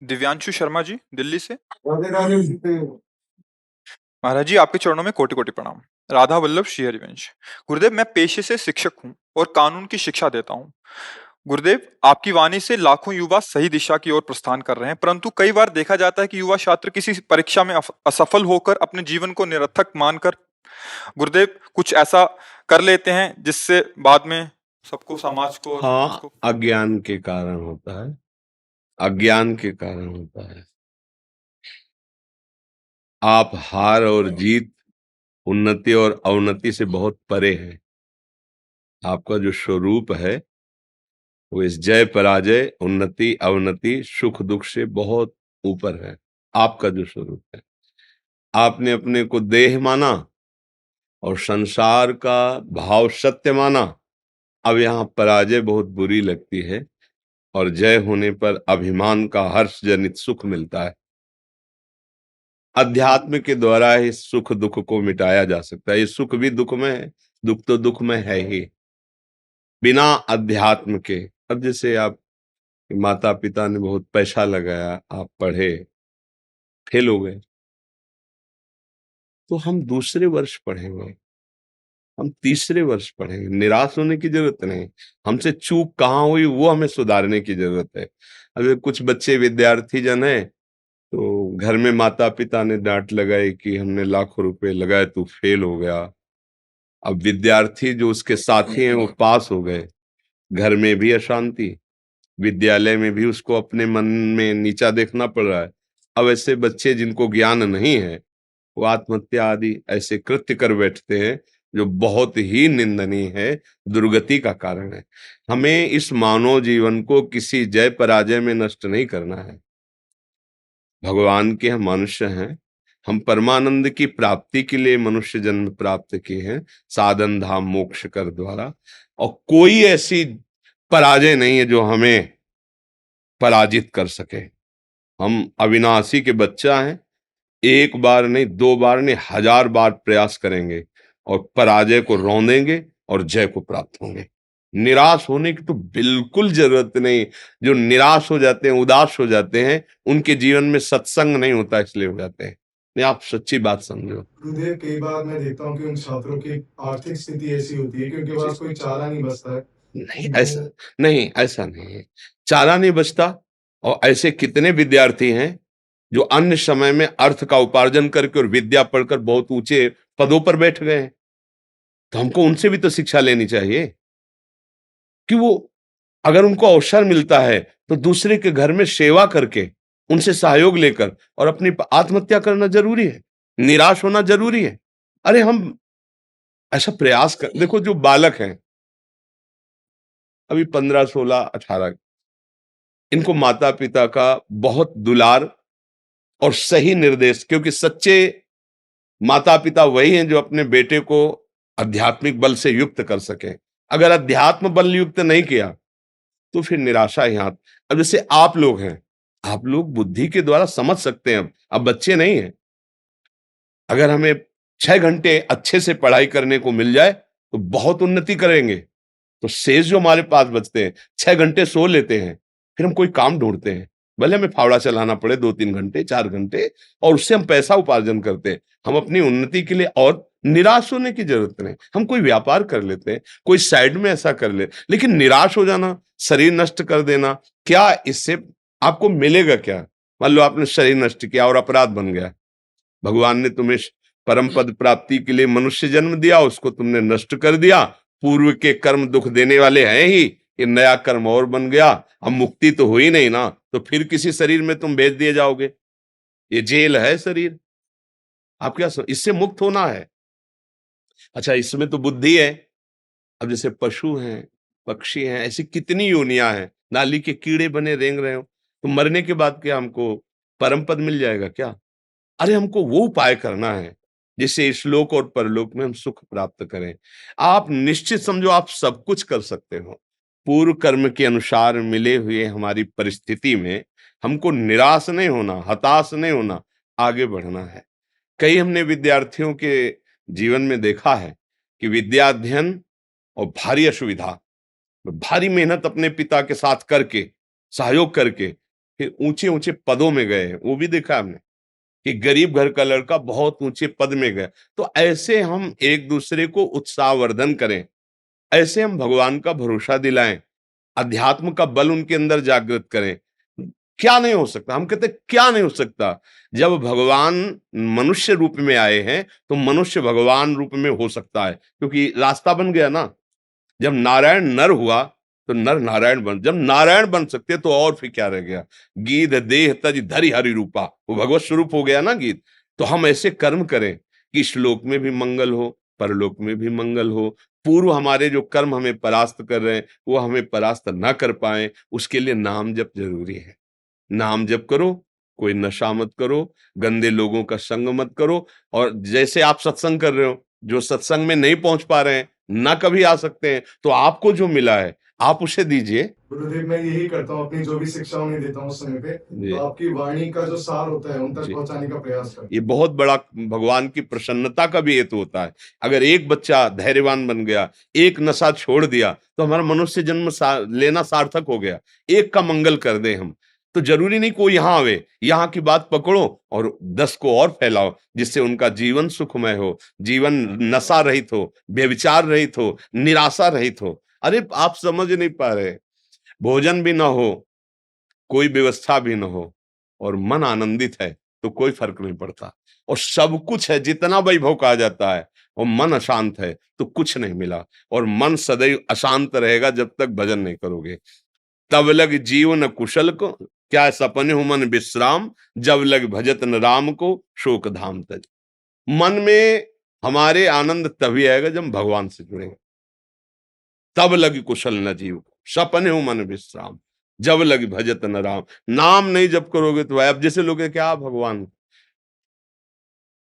दिव्यांशु शर्मा जी, दिल्ली से। राधे राधे सीते। महाराज जी, आपके चरणों में कोटि-कोटि प्रणाम। राधा वल्लभ श्री हरिवंश। गुरुदेव, मैं पेशे से शिक्षक हूँ और कानून की शिक्षा देता हूँ। गुरुदेव, आपकी वाणी से लाखों युवा सही दिशा की ओर प्रस्थान कर रहे हैं, परंतु कई बार देखा जाता है कि युवा छात्र किसी परीक्षा में असफल होकर अपने जीवन को निरर्थक मानकर गुरुदेव कुछ ऐसा कर लेते हैं जिससे बाद में सबको, समाज को और हाँ, उसको अज्ञान के कारण होता है। अज्ञान के कारण होता है। आप हार और जीत, उन्नति और अवनति से बहुत परे हैं। आपका जो स्वरूप है वो इस जय पराजय, उन्नति अवनति, सुख दुख से बहुत ऊपर है। आपका जो स्वरूप है, आपने अपने को देह माना और संसार का भाव सत्य माना। अब यहाँ पराजय बहुत बुरी लगती है और जय होने पर अभिमान का हर्ष जनित सुख मिलता है। अध्यात्म के द्वारा ही सुख दुख को मिटाया जा सकता है। ये सुख भी दुख में है, दुख तो दुख में है ही। बिना अध्यात्म के, अब जैसे आप माता पिता ने बहुत पैसा लगाया, आप पढ़े, फेल हो गए, तो हम दूसरे वर्ष पढ़ेंगे, हम तीसरे वर्ष पढ़ेंगे। निराश होने की जरूरत नहीं। हमसे चूक कहाँ हुई वो हमें सुधारने की जरूरत है। अगर कुछ बच्चे विद्यार्थी जन है तो घर में माता पिता ने डांट लगाई कि हमने लाखों रुपए लगाए, तू फेल हो गया। अब विद्यार्थी जो उसके साथी हैं वो पास हो गए, घर में भी अशांति, विद्यालय में भी उसको अपने मन में नीचा देखना पड़ रहा है। अब ऐसे बच्चे जिनको ज्ञान नहीं है वो आत्महत्या आदि ऐसे कृत्य कर बैठते हैं जो बहुत ही निंदनीय है, दुर्गति का कारण है। हमें इस मानव जीवन को किसी जय पराजय में नष्ट नहीं करना है। भगवान के हम मनुष्य हैं, हम परमानंद की प्राप्ति के लिए मनुष्य जन्म प्राप्त किए हैं, साधन धाम मोक्ष कर द्वारा। और कोई ऐसी पराजय नहीं है जो हमें पराजित कर सके। हम अविनाशी के बच्चा हैं, एक बार नहीं, दो बार नहीं, 1000 बार प्रयास करेंगे और पराजय को रौंदेंगे और जय को प्राप्त होंगे। निराश होने की तो बिल्कुल जरूरत नहीं। जो निराश हो जाते हैं, उदास हो जाते हैं, उनके जीवन में सत्संग नहीं होता, इसलिए हो जाते हैं। नहीं, आप सच्ची बात समझो। गुरुदेव, कई बार मैं देखता हूँ कि उन छात्रों की आर्थिक स्थिति ऐसी होती है कि उनके पास कोई चारा नहीं बचता है। नहीं, ऐसा नहीं, ऐसा नहीं है। चारा नहीं बचता। और ऐसे कितने विद्यार्थी हैं जो अन्य समय में अर्थ का उपार्जन करके और विद्या पढ़कर बहुत ऊंचे पदों पर बैठ गए हैं। तो हमको उनसे भी तो शिक्षा लेनी चाहिए कि वो, अगर उनको अवसर मिलता है तो दूसरे के घर में सेवा करके, उनसे सहयोग लेकर और अपनी आत्महत्या करना जरूरी है, निराश होना जरूरी है। अरे हम ऐसा प्रयास कर, देखो जो बालक हैं अभी 15, 16, 18, इनको माता पिता का बहुत दुलार और सही निर्देश, क्योंकि सच्चे माता पिता वही हैं जो अपने बेटे को आध्यात्मिक बल से युक्त कर सके। अगर अध्यात्म बल युक्त नहीं किया तो फिर निराशा ही हाथ। अब जैसे आप लोग हैं, आप लोग बुद्धि के द्वारा समझ सकते हैं, अब बच्चे नहीं हैं। अगर हमें 6 घंटे अच्छे से पढ़ाई करने को मिल जाए तो बहुत उन्नति करेंगे। तो शेष जो हमारे पास बचते हैं, 6 घंटे सो लेते हैं, फिर हम कोई काम ढूंढते हैं, भले हमें फावड़ा चलाना पड़े 2-3 घंटे 4 घंटे, और उससे हम पैसा उपार्जन करते हैं। हम अपनी उन्नति के लिए, और निराश होने की जरूरत नहीं। हम कोई व्यापार कर लेते हैं, कोई साइड में ऐसा कर ले, लेकिन निराश हो जाना, शरीर नष्ट कर देना, क्या इससे आपको मिलेगा क्या? मान लो आपने शरीर नष्ट किया और अपराध बन गया, भगवान ने तुम्हें परम पद प्राप्ति के लिए मनुष्य जन्म दिया, उसको तुमने नष्ट कर दिया। पूर्व के कर्म दुख देने वाले हैं ही, ये नया कर्म और बन गया, अब मुक्ति तो हुई नहीं ना, तो फिर किसी शरीर में तुम भेज दिए जाओगे। ये जेल है शरीर, आप क्या इससे मुक्त होना है। अच्छा, इसमें तो बुद्धि है। अब जैसे पशु हैं, पक्षी हैं, ऐसी कितनी योनियां हैं, नाली के कीड़े बने रेंग रहे हो, तो मरने के बाद क्या हमको परम पद मिल जाएगा क्या? अरे हमको वो उपाय करना है जिससे इस लोक और परलोक में हम सुख प्राप्त करें। आप निश्चित समझो आप सब कुछ कर सकते हो। पूर्व कर्म के अनुसार मिले हुए हमारी परिस्थिति में हमको निराश नहीं होना, हताश नहीं होना, आगे बढ़ना है। कई हमने विद्यार्थियों के जीवन में देखा है कि विद्या अध्ययन और भारी असुविधा, भारी मेहनत अपने पिता के साथ करके, सहयोग करके फिर ऊंचे ऊंचे पदों में गए, वो भी देखा हमने कि गरीब घर का लड़का बहुत ऊंचे पद में गया। तो ऐसे हम एक दूसरे को उत्साहवर्धन करें, ऐसे हम भगवान का भरोसा दिलाएं, अध्यात्म का बल उनके अंदर जागृत करें। क्या नहीं हो सकता, हम कहते हैं क्या नहीं हो सकता। जब भगवान मनुष्य रूप में आए हैं तो मनुष्य भगवान रूप में हो सकता है, क्योंकि रास्ता बन गया ना। जब नारायण नर हुआ तो नर नारायण बन, जब नारायण बन सकते तो और फिर क्या रह गया। गीध देह तज धरि हरि रूपा, वो भगवत स्वरूप हो गया ना गीत। तो हम ऐसे कर्म करें कि श्लोक में भी मंगल हो, परलोक में भी मंगल हो। पूर्व हमारे जो कर्म हमें परास्त कर रहे हैं वो हमें परास्त ना कर पाए, उसके लिए नाम जप जरूरी है। नाम जप करो, कोई नशा मत करो, गंदे लोगों का संग मत करो। और जैसे आप सत्संग कर रहे हो, जो सत्संग में नहीं पहुंच पा रहे हैं, ना कभी आ सकते हैं, तो आपको जो मिला है आप उसे दीजिए। गुरुदेव, मैं यही करता हूँ, अपनी जो भी शिक्षा उन्हें देता हूँ उस समय पे, जी तो आपकी वाणी का जो सार होता है उन तक जी, पहुंचाने का प्रयास करता ये बहुत बड़ा भगवान की प्रसन्नता का भी हेतु होता है। अगर एक बच्चा धैर्यवान बन गया, एक नशा छोड़ दिया, तो हमारा मनुष्य जन्म लेना सार्थक हो गया। एक का मंगल कर दे हम, तो जरूरी नहीं कोई यहाँ आवे, यहाँ की बात पकड़ो और 10 को और फैलाओ, जिससे उनका जीवन सुखमय हो, जीवन नशा रहित हो, व्यभिचार रहित हो, निराशा रहित हो। अरे आप समझ नहीं पा रहे, भोजन भी ना हो, कोई व्यवस्था भी न हो और मन आनंदित है तो कोई फर्क नहीं पड़ता। और सब कुछ है, जितना वैभव कहा जाता है, और मन अशांत है तो कुछ नहीं मिला। और मन सदैव अशांत रहेगा जब तक भजन नहीं करोगे। तब लग जीवन कुशल को, क्या सपने हो मन विश्राम, जब लग भजत न राम को शोक धाम तज। मन में हमारे आनंद तभी आएगा जब हम भगवान से जुड़ेंगे। तब लग कुशल न जीव, सपने हो मन विश्राम, जब लग भजत न राम। नाम नहीं जब करोगे तो अब जैसे लोग हैं, क्या भगवान,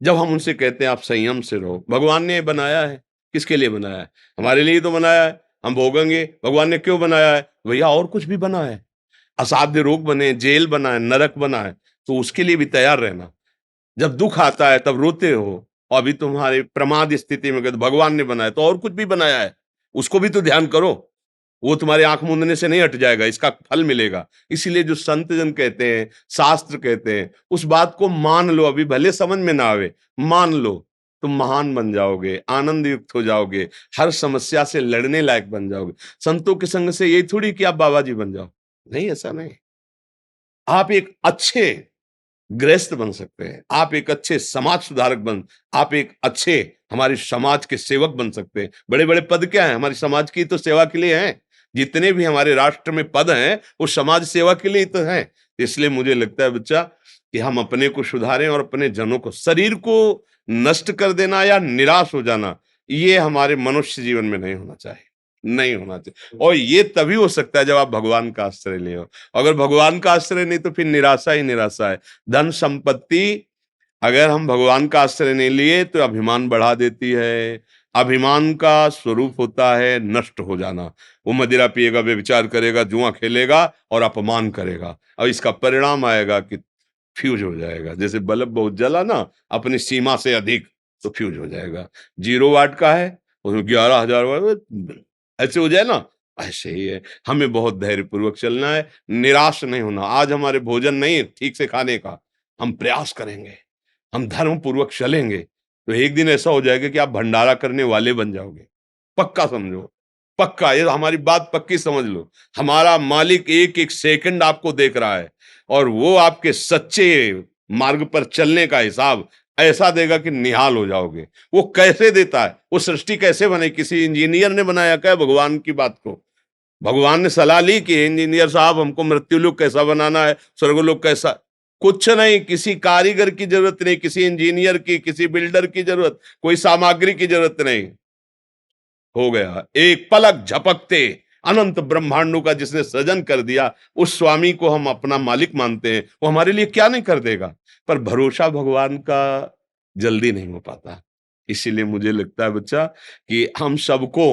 जब हम उनसे कहते हैं आप संयम से रहो, भगवान ने बनाया है, किसके लिए बनाया है? हमारे लिए तो बनाया है, हम भोगेंगे। भगवान ने क्यों बनाया है? भैया और कुछ भी बना है, असाध्य रोग बने, जेल बना है, नरक बना है, तो उसके लिए भी तैयार रहना। जब दुख आता है तब रोते हो, और अभी तुम्हारे प्रमाद स्थिति में गए तो भगवान ने बनाया, तो और कुछ भी बनाया है, उसको भी तो ध्यान करो। वो तुम्हारे आंख मूंदने से नहीं हट जाएगा, इसका फल मिलेगा। इसीलिए जो संत जन कहते हैं, शास्त्र कहते हैं, उस बात को मान लो। अभी भले समझ में ना आवे, मान लो, तुम महान बन जाओगे, आनंद युक्त हो जाओगे, हर समस्या से लड़ने लायक बन जाओगे। संतों के संग से यही थोड़ी कि आप बाबा जी बन जाओ, नहीं, ऐसा नहीं। आप एक अच्छे गृहस्थ बन सकते हैं, आप एक अच्छे समाज सुधारक आप एक अच्छे हमारे समाज के सेवक बन सकते हैं। बड़े बड़े पद क्या है, हमारी समाज की तो सेवा के लिए हैं। जितने भी हमारे राष्ट्र में पद हैं वो समाज सेवा के लिए ही तो हैं। इसलिए मुझे लगता है बच्चा कि हम अपने को सुधारें और अपने जनों को, शरीर को नष्ट कर देना या निराश हो जाना, ये हमारे मनुष्य जीवन में नहीं होना चाहिए, नहीं होना चाहिए। और ये तभी हो सकता है जब आप भगवान का आश्रय ले हो। अगर भगवान का आश्रय नहीं तो फिर निराशा ही निराशा है। धन संपत्ति, अगर हम भगवान का आश्रय नहीं लिए तो अभिमान बढ़ा देती है। अभिमान का स्वरूप होता है नष्ट हो जाना। वो मदिरा पिएगा, व्यभिचार करेगा, जुआ खेलेगा और अपमान करेगा, और इसका परिणाम आएगा कि फ्यूज हो जाएगा। जैसे बल्ब बहुत जला ना अपनी सीमा से अधिक, तो फ्यूज हो जाएगा। 0 वाट का है, उसमें 11,000 वाट ऐसे हो जाए ना, ऐसे ही है। हमें बहुत धैर्य पूर्वक चलना है, निराश नहीं होना। आज हमारे भोजन नहीं है ठीक से खाने का, हम प्रयास करेंगे, हम धर्म पूर्वक चलेंगे, तो एक दिन ऐसा हो जाएगा कि आप भंडारा करने वाले बन जाओगे। पक्का समझो, पक्का, ये हमारी बात पक्की समझ लो। हमारा मालिक एक एक सेकंड आपको देख रहा है, और वो आपके सच्चे मार्ग पर चलने का हिसाब ऐसा देगा कि निहाल हो जाओगे। वो कैसे देता है, वो सृष्टि कैसे बने, किसी इंजीनियर ने बनाया क्या भगवान की बात को? भगवान ने सलाह ली कि इंजीनियर साहब हमको मृत्युलोक कैसा बनाना है, स्वर्गलोक कैसा? कुछ नहीं, किसी कारीगर की जरूरत नहीं, किसी इंजीनियर की, किसी बिल्डर की जरूरत, कोई सामग्री की जरूरत नहीं। हो गया, एक पलक झपकते अनंत ब्रह्मांडों का जिसने सृजन कर दिया, उस स्वामी को हम अपना मालिक मानते हैं। वो हमारे लिए क्या नहीं कर देगा, पर भरोसा भगवान का जल्दी नहीं हो पाता। इसीलिए मुझे लगता है बच्चा कि हम सबको,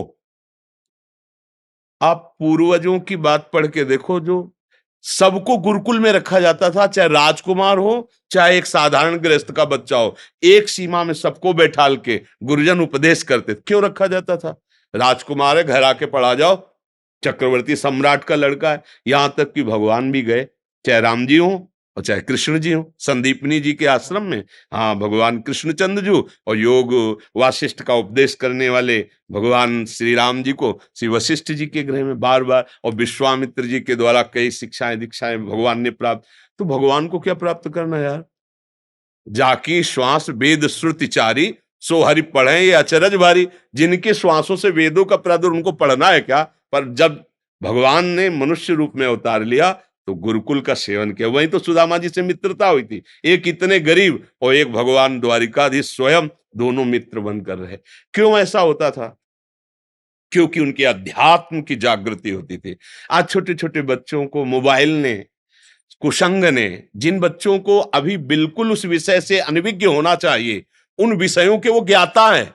आप पूर्वजों की बात पढ़ के देखो, जो सबको गुरुकुल में रखा जाता था, चाहे राजकुमार हो चाहे एक साधारण गृहस्थ का बच्चा हो, एक सीमा में सबको बैठाल के गुरुजन उपदेश करते। क्यों रखा जाता था? राजकुमार है, घर आके पढ़ा जाओ, चक्रवर्ती सम्राट का लड़का है। यहां तक कि भगवान भी गए, चाहे राम जी हो और चाहे कृष्ण जी हो। संदीपनी जी के आश्रम में हाँ भगवान कृष्णचंद्र जी और योग वासिष्ठ का उपदेश करने वाले भगवान श्री राम जी को श्री वशिष्ठ जी के गृह में बार बार, और विश्वामित्र जी के द्वारा कई शिक्षाएं दीक्षाएं भगवान ने प्राप्त। तो भगवान को क्या प्राप्त करना यार? जाकी श्वास वेद श्रुति चारी, सो हरि पढ़े ये अचरज भारी। जिनके श्वासों से वेदों का प्रादुर्भाव उनको पढ़ना है क्या? पर जब भगवान ने मनुष्य रूप में अवतार लिया तो गुरुकुल का सेवन किया। वहीं तो सुदामा जी से मित्रता हुई थी। एक इतने गरीब और एक भगवान द्वारिकाधीश स्वयं, दोनों मित्र बनकर रहे। क्यों ऐसा होता था? क्योंकि उनके अध्यात्म की जागृति होती थी। आज छोटे छोटे बच्चों को मोबाइल ने, कुसंग ने, जिन बच्चों को अभी बिल्कुल उस विषय से अनभिज्ञ होना चाहिए, उन विषयों के वो ज्ञाता है।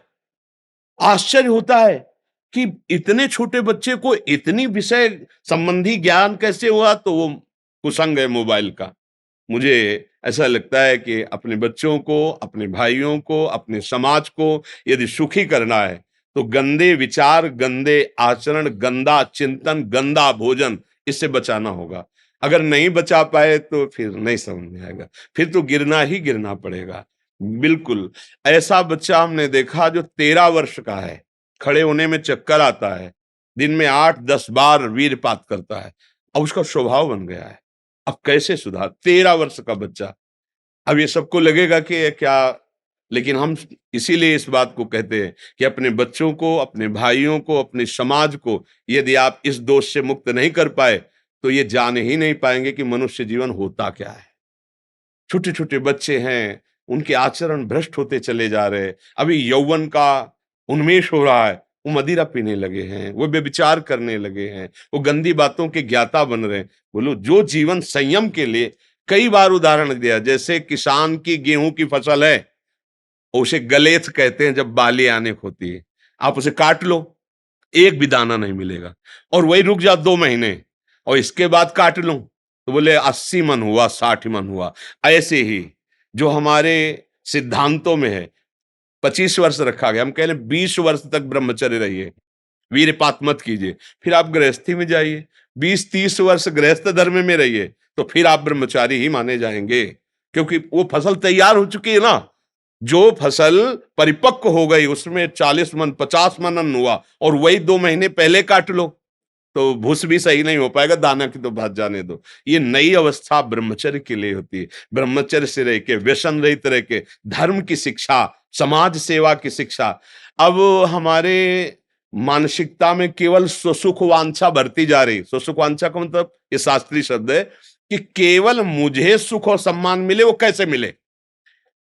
आश्चर्य होता है कि इतने छोटे बच्चे को इतनी विषय संबंधी ज्ञान कैसे हुआ? तो वो कुसंग है मोबाइल का। मुझे ऐसा लगता है कि अपने बच्चों को, अपने भाइयों को, अपने समाज को यदि सुखी करना है तो गंदे विचार, गंदे आचरण, गंदा चिंतन, गंदा भोजन, इससे बचाना होगा। अगर नहीं बचा पाए तो फिर नहीं समझ में आएगा, फिर तो गिरना ही गिरना पड़ेगा। बिल्कुल ऐसा बच्चा हमने देखा जो 13 वर्ष का है, खड़े होने में चक्कर आता है, दिन में 8-10 बार वीरपात करता है, अब उसका स्वभाव बन गया है। अब कैसे सुधार? 13 वर्ष का बच्चा। अब ये सबको लगेगा कि ये क्या, लेकिन हम इसीलिए इस बात को कहते हैं कि अपने बच्चों को, अपने भाइयों को, अपने समाज को यदि आप इस दोष से मुक्त नहीं कर पाए तो ये जान ही नहीं पाएंगे कि मनुष्य जीवन होता क्या है। छोटे छोटे बच्चे हैं, उनके आचरण भ्रष्ट होते चले जा रहे हैं। अभी यौवन का उन्मेष हो रहा है, वो मदिरा पीने लगे हैं, वो व्यभिचार करने लगे हैं, वो गंदी बातों के ज्ञाता बन रहे हैं। बोलो, जो जीवन संयम के लिए, कई बार उदाहरण दिया, जैसे किसान की गेहूं की फसल है, उसे गलेथ कहते हैं जब बाली आने को होती है, आप उसे काट लो, एक भी दाना नहीं मिलेगा, और वही रुक जा 2 महीने और इसके बाद काट लो तो बोले 80 मन हुआ, 60 मन हुआ। ऐसे ही जो हमारे सिद्धांतों में है 25 वर्ष रखा गया, हम कह रहे 20 वर्ष तक ब्रह्मचर्य रहिए, वीरपात मत कीजिए, फिर आप गृहस्थी में जाइए, 20-30 वर्ष गृहस्थ धर्म में रहिए, तो फिर आप ब्रह्मचारी ही माने जाएंगे, क्योंकि वो फसल तैयार हो चुकी है ना। जो फसल परिपक्व हो गई उसमें 40 मन 50 मन अन्न हुआ, और वही 2 महीने पहले काट लो तो भूस भी सही नहीं हो पाएगा, दाना की तो बात जाने दो। ये नई अवस्था ब्रह्मचर्य के लिए होती है। ब्रह्मचर्य से रह के, व्यसन रहित रह के, धर्म की शिक्षा, समाज सेवा की शिक्षा। अब हमारे मानसिकता में केवल स्वसुख वांछा बढ़ती जा रही। स्वसुख वांछा का मतलब, ये शास्त्रीय शब्द है कि केवल मुझे सुख और सम्मान मिले। वो कैसे मिले?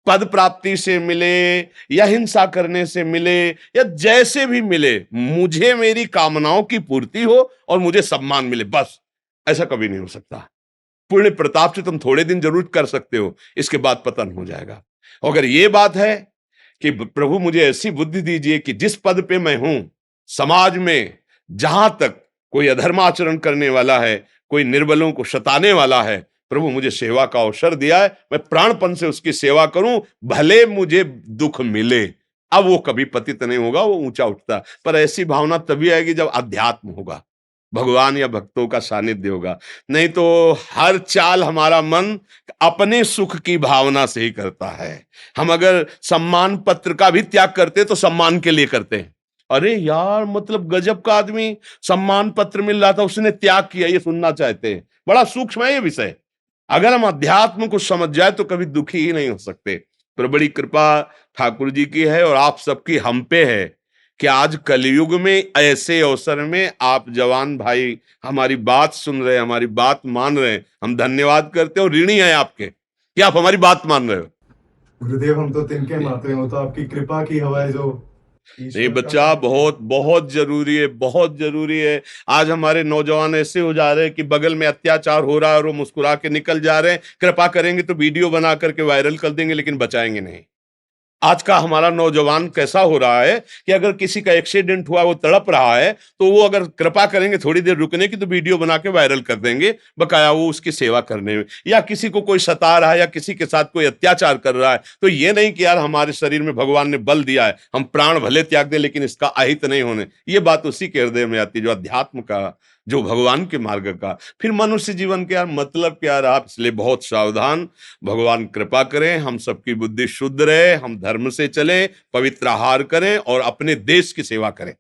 पद प्राप्ति से मिले, या हिंसा करने से मिले, या जैसे भी मिले, मुझे मेरी कामनाओं की पूर्ति हो और मुझे सम्मान मिले, बस। ऐसा कभी नहीं हो सकता। पुण्य प्रताप से तुम थोड़े दिन जरूर कर सकते हो, इसके बाद पतन हो जाएगा। अगर ये बात है कि प्रभु मुझे ऐसी बुद्धि दीजिए कि जिस पद पे मैं हूं, समाज में जहां तक कोई अधर्माचरण करने वाला है, कोई निर्बलों को सताने वाला है, प्रभु मुझे सेवा का अवसर दिया है, मैं प्राणपन से उसकी सेवा करूं, भले मुझे दुख मिले। अब वो कभी पतित नहीं होगा, वो ऊंचा उठता। पर ऐसी भावना तभी आएगी जब अध्यात्म होगा, भगवान या भक्तों का सानिध्य होगा। नहीं तो हर चाल हमारा मन अपने सुख की भावना से ही करता है। हम अगर सम्मान पत्र का भी त्याग करते तो सम्मान के लिए करते हैं। अरे यार, मतलब गजब का आदमी, सम्मान पत्र मिल रहा था, उसने त्याग किया, ये सुनना चाहते हैं। बड़ा सूक्ष्म है ये विषय। अगर हम अध्यात्म को समझ जाए तो कभी दुखी ही नहीं हो सकते। पर बड़ी कृपा ठाकुर जी की है और आप सबकी हम पे है कि आज कलयुग में ऐसे अवसर में आप जवान भाई हमारी बात सुन रहे हैं, हमारी बात मान रहे हैं। हम धन्यवाद करते हैं और ऋणी हैं आपके कि आप हमारी बात मान रहे हो। गुरुदेव, हम तो तिनके मात्र हैं, वो तो आपकी कृपा की हवा है जो नहीं ईश्वर बच्चा, का। बहुत बहुत जरूरी है, बहुत जरूरी है। आज हमारे नौजवान ऐसे हो जा रहे हैं कि बगल में अत्याचार हो रहा है और वो मुस्कुरा के निकल जा रहे हैं। कृपा करेंगे तो वीडियो बना करके वायरल कर देंगे, लेकिन बचाएंगे नहीं। आज का हमारा नौजवान कैसा हो रहा है कि अगर किसी का एक्सीडेंट हुआ, वो तड़प रहा है, तो वो अगर कृपा करेंगे थोड़ी देर रुकने की तो वीडियो बना के वायरल कर देंगे, बकाया वो उसकी सेवा करने में। या किसी को कोई सता रहा है या किसी के साथ कोई अत्याचार कर रहा है, तो ये नहीं कि यार हमारे शरीर में भगवान ने बल दिया है, हम प्राण भले त्याग दें लेकिन इसका अहित नहीं होने। ये बात उसी के हृदय में आती है जो अध्यात्म का जो भगवान के मार्ग का, फिर मनुष्य जीवन के यार मतलब क्या रहा। इसलिए बहुत सावधान, भगवान कृपा करें, हम सबकी बुद्धि शुद्ध रहे, हम धर्म से चले, पवित्र आहार करें और अपने देश की सेवा करें।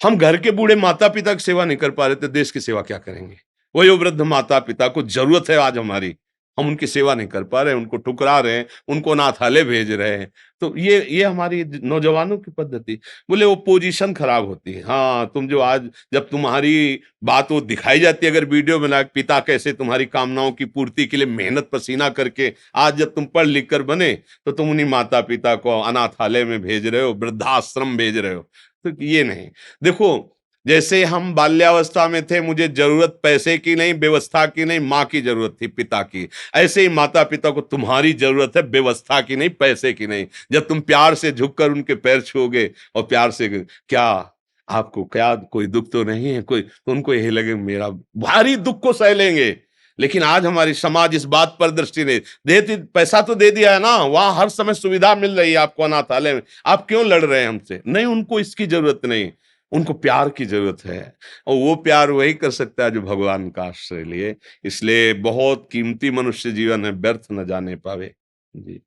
हम घर के बूढ़े माता पिता की सेवा नहीं कर पा रहे तो देश की सेवा क्या करेंगे। वही वृद्ध माता पिता को जरूरत है आज हमारी, हम उनकी सेवा नहीं कर पा रहे, उनको ठुकरा रहे हैं, उनको अनाथालय भेज रहे हैं। तो ये हमारी नौजवानों की पद्धति। बोले वो पोजीशन खराब होती है। हाँ, तुम जो आज जब तुम्हारी बात वो दिखाई जाती है, अगर वीडियो बना पिता कैसे तुम्हारी कामनाओं की पूर्ति के लिए मेहनत पसीना करके आज जब तुम पढ़ लिख कर बने, तो तुम उन्हीं माता पिता को अनाथालय में भेज रहे हो, वृद्धाश्रम भेज रहे हो। तो ये नहीं। देखो, जैसे हम बाल्यावस्था में थे, मुझे जरूरत पैसे की नहीं, व्यवस्था की नहीं, माँ की जरूरत थी, पिता की। ऐसे ही माता पिता को तुम्हारी जरूरत है, व्यवस्था की नहीं, पैसे की नहीं। जब तुम प्यार से झुककर उनके पैर छूओगे और प्यार से, क्या आपको क्या कोई दुख तो नहीं है कोई, तो उनको यही लगे मेरा भारी दुख को सह लेंगे। लेकिन आज हमारी समाज इस बात पर दृष्टि नहीं देती। पैसा तो दे दिया है ना, वहां हर समय सुविधा मिल रही है आपको अनाथालय में, आप क्यों लड़ रहे हैं हमसे? नहीं, उनको इसकी जरूरत नहीं, उनको प्यार की जरूरत है। और वो प्यार वही कर सकता है जो भगवान का आश्रय लिए। इसलिए बहुत कीमती मनुष्य जीवन है, व्यर्थ न जाने पावे। जी।